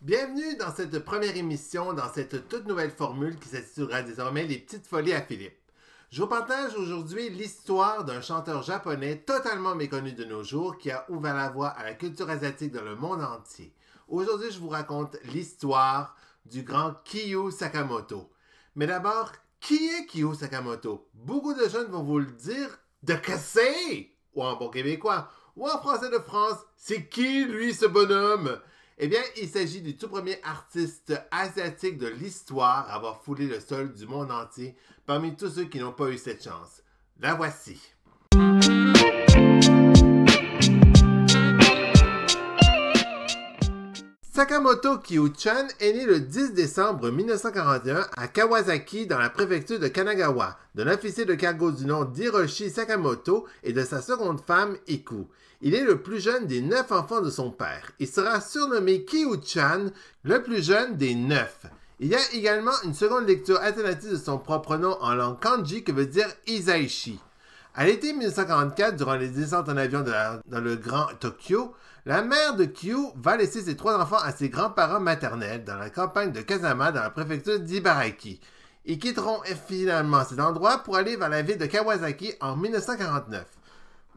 Bienvenue dans cette première émission, dans cette toute nouvelle formule qui s'intitulera désormais Les Petites Folies à Philippe. Je vous partage aujourd'hui l'histoire d'un chanteur japonais totalement méconnu de nos jours qui a ouvert la voie à la culture asiatique dans le monde entier. Aujourd'hui, je vous raconte l'histoire du grand Kiyu Sakamoto. Mais d'abord, qui est Kiyu Sakamoto? Beaucoup de jeunes vont vous le dire de casser! Ou en bon québécois, ou en français de France, c'est qui lui ce bonhomme? Eh bien, il s'agit du tout premier artiste asiatique de l'histoire à avoir foulé le sol du monde entier parmi tous ceux qui n'ont pas eu cette chance. La voici. Sakamoto Kiyu-chan est né le 10 décembre 1941 à Kawasaki dans la préfecture de Kanagawa, d'un officier de cargo du nom d'Hiroshi Sakamoto et de sa seconde femme Iku. Il est le plus jeune des 9 enfants de son père. Il sera surnommé Kiyu-chan, le plus jeune des 9. Il y a également une seconde lecture alternative de son propre nom en langue kanji que veut dire Isaichi. À l'été 1944, durant les descentes en avion dans le Grand Tokyo, la mère de Kiyu va laisser ses 3 enfants à ses grands-parents maternels dans la campagne de Kazama dans la préfecture d'Ibaraki. Ils quitteront finalement cet endroit pour aller vers la ville de Kawasaki en 1949.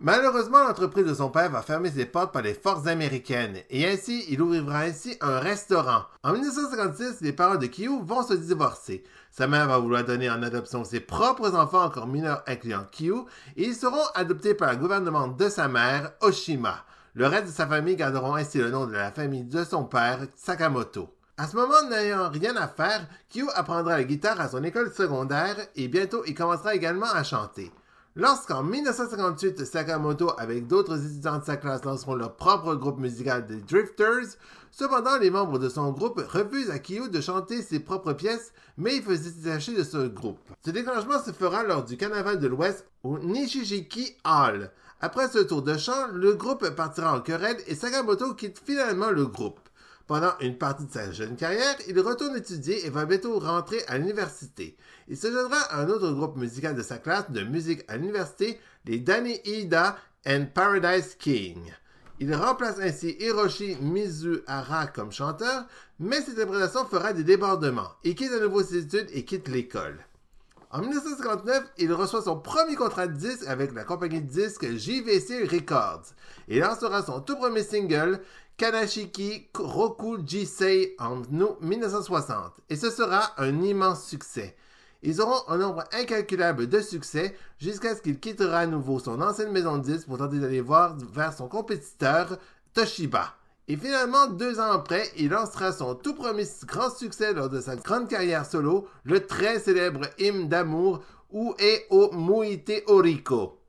Malheureusement, l'entreprise de son père va fermer ses portes par les forces américaines et ainsi, il ouvrira ainsi un restaurant. En 1956, les parents de Kiyu vont se divorcer. Sa mère va vouloir donner en adoption ses propres enfants encore mineurs incluant Kiyu et ils seront adoptés par le gouvernement de sa mère, Oshima. Le reste de sa famille garderont ainsi le nom de la famille de son père, Sakamoto. À ce moment, n'ayant rien à faire, Kiyu apprendra la guitare à son école secondaire et bientôt il commencera également à chanter. Lorsqu'en 1958, Sakamoto, avec d'autres étudiants de sa classe, lanceront leur propre groupe musical des Drifters, cependant, les membres de son groupe refusent à Kiyu de chanter ses propres pièces, mais il faisait détacher de ce groupe. Ce déclenchement se fera lors du Carnaval de l'Ouest au Nishijiki Hall. Après ce tour de chant, le groupe partira en querelle et Sakamoto quitte finalement le groupe. Pendant une partie de sa jeune carrière, il retourne étudier et va bientôt rentrer à l'université. Il se joindra à un autre groupe musical de sa classe de musique à l'université, les Danny-Ida and Paradise King. Il remplace ainsi Hiroshi Mizuhara comme chanteur, mais cette interprétation fera des débordements. Il quitte à nouveau ses études et quitte l'école. En 1959, il reçoit son premier contrat de disque avec la compagnie de disques JVC Records et lancera son tout premier single, Kanashiki Roku Jisei, en 1960, et ce sera un immense succès. Ils auront un nombre incalculable de succès jusqu'à ce qu'il quittera à nouveau son ancienne maison de disques pour tenter d'aller voir vers son compétiteur Toshiba. Et finalement, 2 ans après, il lancera son tout premier grand succès lors de sa grande carrière solo, le très célèbre hymne d'amour Ue o Muite Oriko.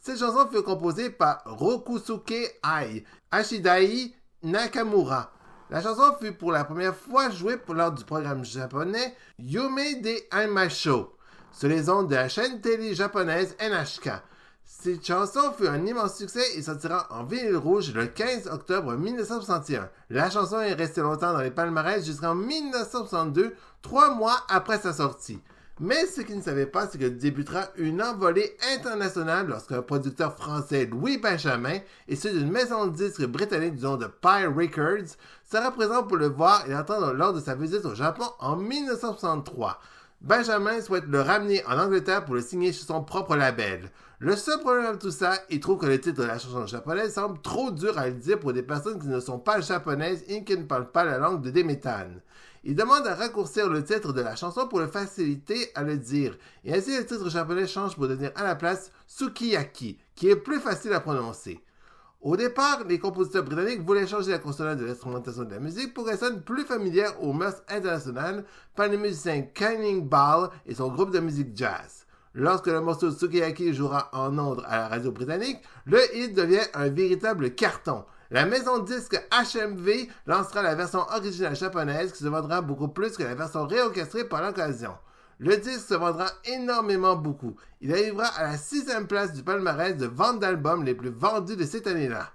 Cette chanson fut composée par Rokusuke Ai, Ashidai Nakamura. La chanson fut pour la première fois jouée lors du programme japonais Yume de Aimasho, sur les ondes de la chaîne télé japonaise NHK. Cette chanson fut un immense succès et sortira en vinyle rouge le 15 octobre 1961. La chanson est restée longtemps dans les palmarès jusqu'en 1962, 3 mois après sa sortie. Mais ce qu'il ne savait pas, c'est que débutera une envolée internationale lorsqu'un producteur français, Louis Benjamin, et celui d'une maison de disques britannique du nom de Pye Records, sera présent pour le voir et l'entendre lors de sa visite au Japon en 1963. Benjamin souhaite le ramener en Angleterre pour le signer sur son propre label. Le seul problème de tout ça, il trouve que le titre de la chanson japonaise semble trop dur à le dire pour des personnes qui ne sont pas japonaises et qui ne parlent pas la langue de Demetan. Il demande à raccourcir le titre de la chanson pour le faciliter à le dire, et ainsi le titre japonais change pour devenir à la place Sukiyaki, qui est plus facile à prononcer. Au départ, les compositeurs britanniques voulaient changer la consonance de l'instrumentation de la musique pour qu'elle sonne plus familière aux mœurs internationales par le musicien Canning Ball et son groupe de musique jazz. Lorsque le morceau Sukiyaki jouera en ondes à la radio britannique, le hit devient un véritable carton. La maison de disques HMV lancera la version originale japonaise qui se vendra beaucoup plus que la version réorchestrée par l'occasion. Le disque se vendra énormément beaucoup. Il arrivera à la 6e place du palmarès de vente d'albums les plus vendus de cette année-là.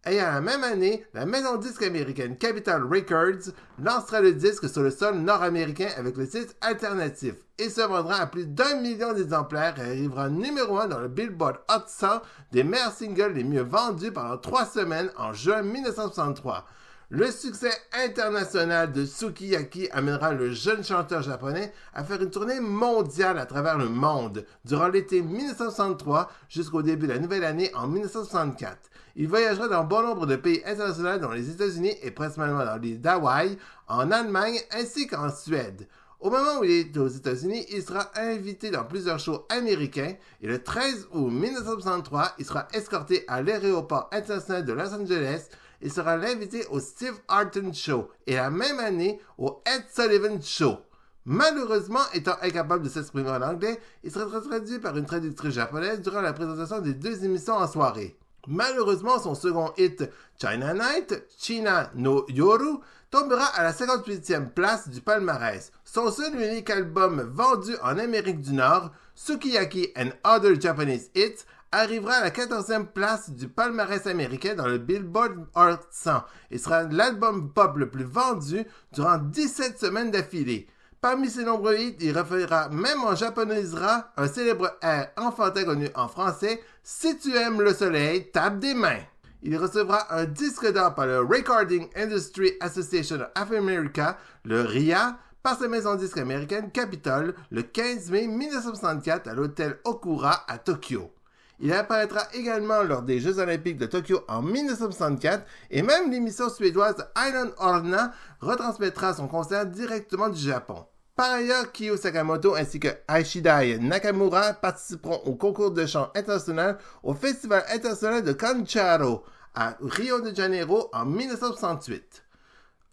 Et à la même année, la maison de disques américaine Capitol Records lancera le disque sur le sol nord-américain avec le titre alternatif et se vendra à plus d'1 million d'exemplaires et arrivera numéro 1 dans le Billboard Hot 100 des meilleurs singles les mieux vendus pendant 3 semaines en juin 1963. Le succès international de Sukiyaki amènera le jeune chanteur japonais à faire une tournée mondiale à travers le monde durant l'été 1963 jusqu'au début de la nouvelle année en 1964. Il voyagera dans bon nombre de pays internationaux dont les États-Unis et principalement dans l'île d'Hawaï, en Allemagne ainsi qu'en Suède. Au moment où il est aux États-Unis, il sera invité dans plusieurs shows américains et le 13 août 1963, il sera escorté à l'aéroport international de Los Angeles et sera l'invité au Steve Harton Show et la même année au Ed Sullivan Show. Malheureusement, étant incapable de s'exprimer en anglais, il sera traduit par une traductrice japonaise durant la présentation des deux émissions en soirée. Malheureusement, son second hit, China Night, China no Yoru, tombera à la 58e place du palmarès. Son seul et unique album vendu en Amérique du Nord, Sukiyaki and Other Japanese Hits, arrivera à la 14e place du palmarès américain dans le Billboard Hot 100 et sera l'album pop le plus vendu durant 17 semaines d'affilée. Parmi ses nombreux hits, il refera, même en japonisera, un célèbre air enfantin connu en français, « Si tu aimes le soleil, tape des mains ». Il recevra un disque d'or par le Recording Industry Association of America, le RIA, par sa maison disque américaine Capitol, le 15 mai 1964 à l'hôtel Okura à Tokyo. Il apparaîtra également lors des Jeux olympiques de Tokyo en 1964 et même l'émission suédoise Island Orna retransmettra son concert directement du Japon. Par ailleurs, Kiyo Sakamoto ainsi que Aishidai Nakamura participeront au concours de chant international au Festival international de Concharo à Rio de Janeiro en 1968.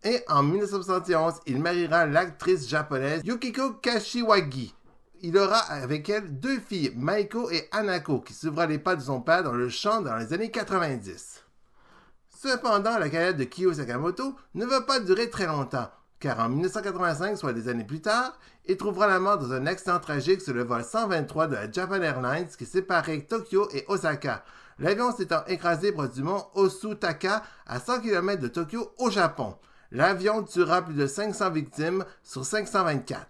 Et en 1971, il mariera l'actrice japonaise Yukiko Kashiwagi. Il aura avec elle deux filles, Maiko et Hanako, qui suivra les pas de son père dans le chant dans les années 90. Cependant, la carrière de Kiyo Sakamoto ne va pas durer très longtemps, car en 1985, soit des années plus tard, il trouvera la mort dans un accident tragique sur le vol 123 de la Japan Airlines qui séparait Tokyo et Osaka, l'avion s'étant écrasé près du mont Osutaka à 100 km de Tokyo au Japon. L'avion tuera plus de 500 victimes sur 524.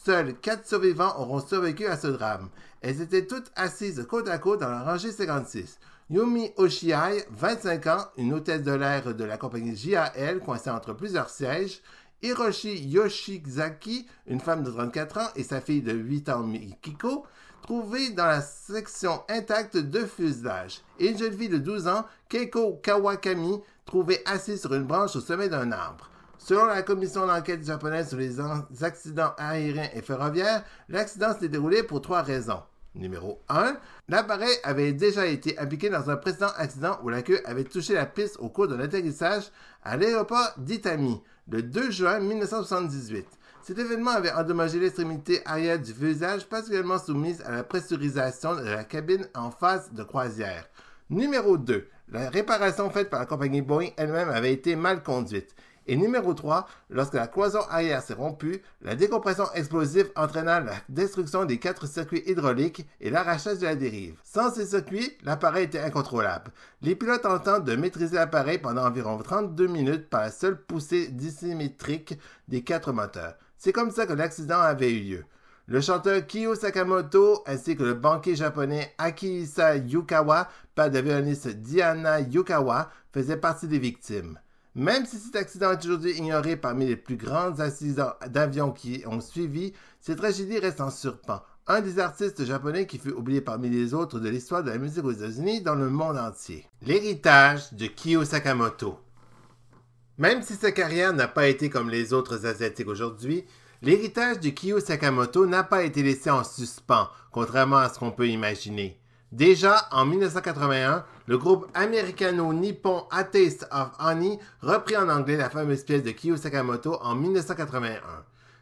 Seuls 4 survivants auront survécu à ce drame. Elles étaient toutes assises côte à côte dans la rangée 56. Yumi Oshiai, 25 ans, une hôtesse de l'air de la compagnie JAL coincée entre plusieurs sièges. Hiroshi Yoshizaki, une femme de 34 ans, et sa fille de 8 ans Mikiko, trouvées dans la section intacte de fuselage. Et une jeune fille de 12 ans, Keiko Kawakami, trouvée assise sur une branche au sommet d'un arbre. Selon la commission d'enquête japonaise sur les accidents aériens et ferroviaires, l'accident s'est déroulé pour 3 raisons. Numéro 1. L'appareil avait déjà été impliqué dans un précédent accident où la queue avait touché la piste au cours d'un atterrissage à l'aéroport d'Itami, le 2 juin 1978. Cet événement avait endommagé l'extrémité arrière du fuselage, particulièrement soumise à la pressurisation de la cabine en phase de croisière. Numéro 2. La réparation faite par la compagnie Boeing elle-même avait été mal conduite. Et numéro 3, lorsque la cloison arrière s'est rompue, la décompression explosive entraîna la destruction des 4 circuits hydrauliques et l'arrachage de la dérive. Sans ces circuits, l'appareil était incontrôlable. Les pilotes tentent de maîtriser l'appareil pendant environ 32 minutes par la seule poussée dissymétrique des 4 moteurs. C'est comme ça que l'accident avait eu lieu. Le chanteur Kiyo Sakamoto ainsi que le banquier japonais Akihisa Yukawa, père de violoniste Diana Yukawa, faisaient partie des victimes. Même si cet accident est aujourd'hui ignoré parmi les plus grands accidents d'avion qui ont suivi, cette tragédie reste en surpan. Un des artistes japonais qui fut oublié parmi les autres de l'histoire de la musique aux États-Unis dans le monde entier. L'héritage de Kiyo Sakamoto. Même si sa carrière n'a pas été comme les autres Asiatiques aujourd'hui, l'héritage de Kiyo Sakamoto n'a pas été laissé en suspens, contrairement à ce qu'on peut imaginer. Déjà, en 1981, le groupe américano-nippon A Taste of Honey reprit en anglais la fameuse pièce de Kiyo Sakamoto en 1981.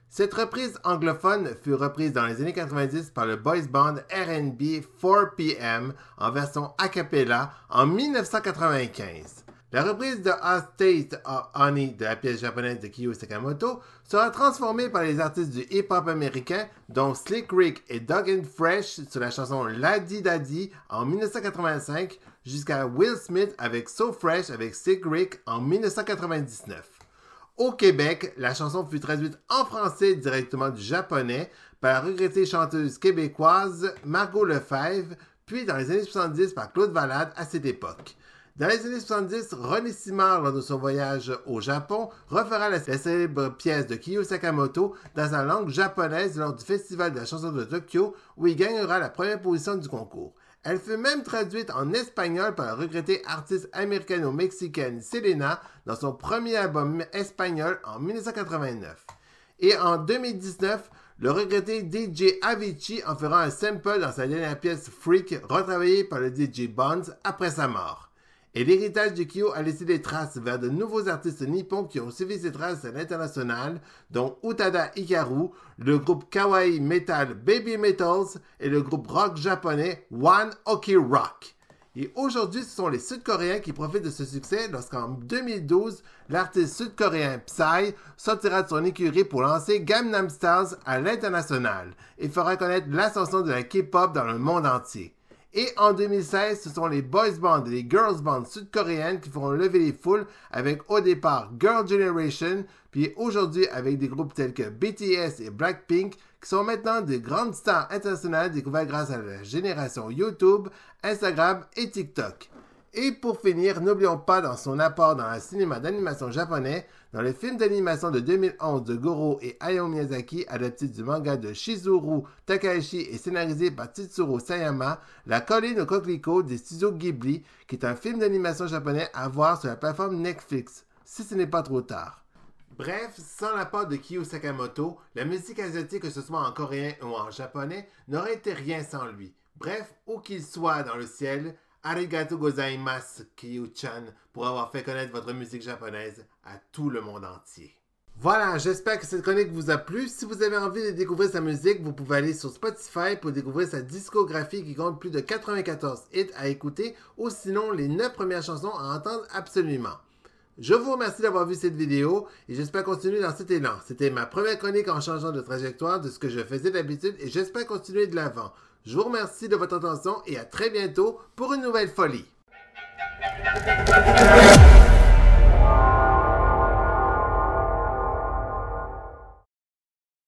Cette reprise anglophone fut reprise dans les années 90 par le boys band R&B 4PM en version a cappella en 1995. La reprise de A Taste of Honey de la pièce japonaise de Kiyo Sakamoto sera transformée par les artistes du hip-hop américain, dont Slick Rick et Doggin Fresh sur la chanson Laddi Daddy en 1985, jusqu'à Will Smith avec So Fresh avec Slick Rick en 1999. Au Québec, la chanson fut traduite en français directement du japonais par la regrettée chanteuse québécoise Margot Lefebvre, puis dans les années 70 par Claude Valade à cette époque. Dans les années 70, Ronnie Simard, lors de son voyage au Japon, refera la célèbre pièce de Kiyo Sakamoto dans sa langue japonaise lors du Festival de la chanson de Tokyo, où il gagnera la première position du concours. Elle fut même traduite en espagnol par la regrettée artiste américano-mexicaine Selena dans son premier album espagnol en 1989. Et en 2019, le regretté DJ Avicii en fera un sample dans sa dernière pièce Freak, retravaillée par le DJ Bonds après sa mort. Et l'héritage de Kiyo a laissé des traces vers de nouveaux artistes nippons qui ont suivi ses traces à l'international, dont Utada Hikaru, le groupe kawaii metal Baby Metals et le groupe rock japonais One Ok Rock. Et aujourd'hui, ce sont les Sud-Coréens qui profitent de ce succès lorsqu'en 2012, l'artiste sud-coréen Psy sortira de son écurie pour lancer Gangnam Style à l'international et fera connaître l'ascension de la K-pop dans le monde entier. Et en 2016, ce sont les boys bands et les girls bands sud-coréennes qui feront lever les foules avec au départ Girl Generation, puis aujourd'hui avec des groupes tels que BTS et Blackpink qui sont maintenant des grandes stars internationales découvertes grâce à la génération YouTube, Instagram et TikTok. Et pour finir, n'oublions pas dans son apport dans le cinéma d'animation japonais, dans le film d'animation de 2011 de Goro et Hayao Miyazaki, adapté du manga de Shizuru Takahashi et scénarisé par Tetsuro Sayama, La colline au coquelicot des studios Ghibli, qui est un film d'animation japonais à voir sur la plateforme Netflix, si ce n'est pas trop tard. Bref, sans l'apport de Kiyo Sakamoto, la musique asiatique, que ce soit en coréen ou en japonais, n'aurait été rien sans lui. Bref, où qu'il soit dans le ciel, arigato gozaimasu, Kiyo-chan, pour avoir fait connaître votre musique japonaise à tout le monde entier. Voilà, j'espère que cette chronique vous a plu. Si vous avez envie de découvrir sa musique, vous pouvez aller sur Spotify pour découvrir sa discographie qui compte plus de 94 hits à écouter, ou sinon les 9 premières chansons à entendre absolument. Je vous remercie d'avoir vu cette vidéo et j'espère continuer dans cet élan. C'était ma première chronique en changeant de trajectoire de ce que je faisais d'habitude et j'espère continuer de l'avant. Je vous remercie de votre attention et à très bientôt pour une nouvelle folie.